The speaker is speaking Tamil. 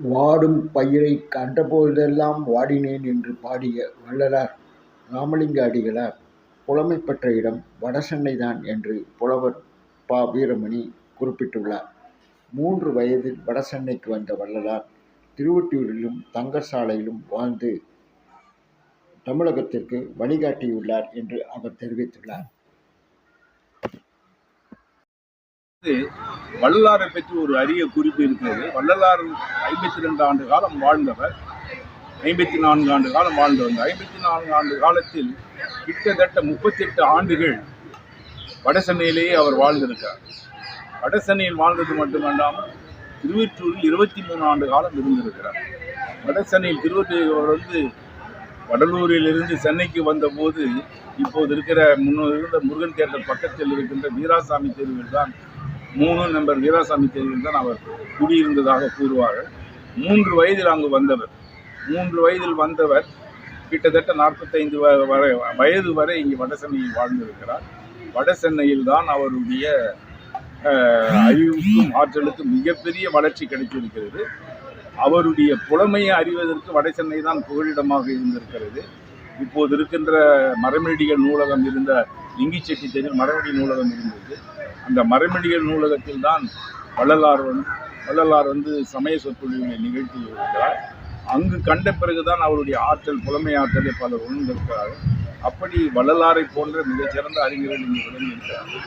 வாடும் பயிரைக் கண்டபோதெல்லாம் வாடினேன் என்று பாடிய வள்ளலார் இராமலிங்க அடிகளார் புலமை பெற்ற இடம் வடசென்னைதான் என்று புலவர் ப. வீரமணி குறிப்பிட்டுள்ளார். 3 வயதில் வடசென்னைக்கு வந்த வள்ளலார் திருவொற்றியூரிலும் தங்கசாலையிலும் வாழ்ந்து தமிழகத்திற்கு வழிகாட்டியுள்ளார் என்று அவர் தெரிவித்துள்ளார். வள்ளலாரை பற்றி ஒரு அரிய குறிப்பு இருக்கிறது. வள்ளலார் 52 ஆண்டு காலம் வாழ்ந்தவர், 54 ஆண்டு காலம் வாழ்ந்தவர். 54 ஆண்டு காலத்தில் கிட்டத்தட்ட 38 ஆண்டுகள் வடசென்னையிலேயே அவர் வாழ்ந்திருக்கார். வடசென்னையில் வாழ்ந்தது மட்டுமல்லாமல் திருவொற்றியூரில் 23 ஆண்டு காலம் இருந்திருக்கிறார். வடசென்னையில் திருவொற்றியூர் வடலூரிலிருந்து சென்னைக்கு வந்தபோது இப்போது இருக்கிற இருந்த முருகன் தேட்டர் பக்கத்தில் இருக்கின்ற வீராசாமி தெருவில் தான் 3 நம்பர் வீராசாமி தெருவில் தான் அவர் குடியிருந்ததாக கூறுவார்கள். 3 வயதில் அங்கு வந்தவர். 3 வயதில் வந்தவர் கிட்டத்தட்ட 45 வயது வரை இங்கு வடசென்னையில் வாழ்ந்திருக்கிறார். வடசென்னையில் தான் அவருடைய அறிவுக்கும் ஆற்றலுக்கும் மிகப்பெரிய வளர்ச்சி கிடைத்திருக்கிறது. அவருடைய புலமையை அறிவதற்கு வடசென்னை தான் புகலிடமாக இருந்திருக்கிறது. இப்போது இருக்கின்ற மரமெடிகள் நூலகம் இருந்த லிங்கிச்செட்டி தெரு மரமெடி நூலகம் இருந்தது. அந்த மரமெடிகள் நூலகத்தில் தான் வள்ளலார் சமய சொற்பொழிவுகளை நிகழ்த்தி இருக்கிறார். அங்கு கண்ட பிறகுதான் அவருடைய ஆற்றல், புலமை ஆற்றலை பலர் உணர்ந்திருக்கிறார்கள். அப்படி வள்ளலாரை போன்ற மிகச்சிறந்த அறிஞர்கள் இங்கு விளங்கியிருக்கிறார்கள்.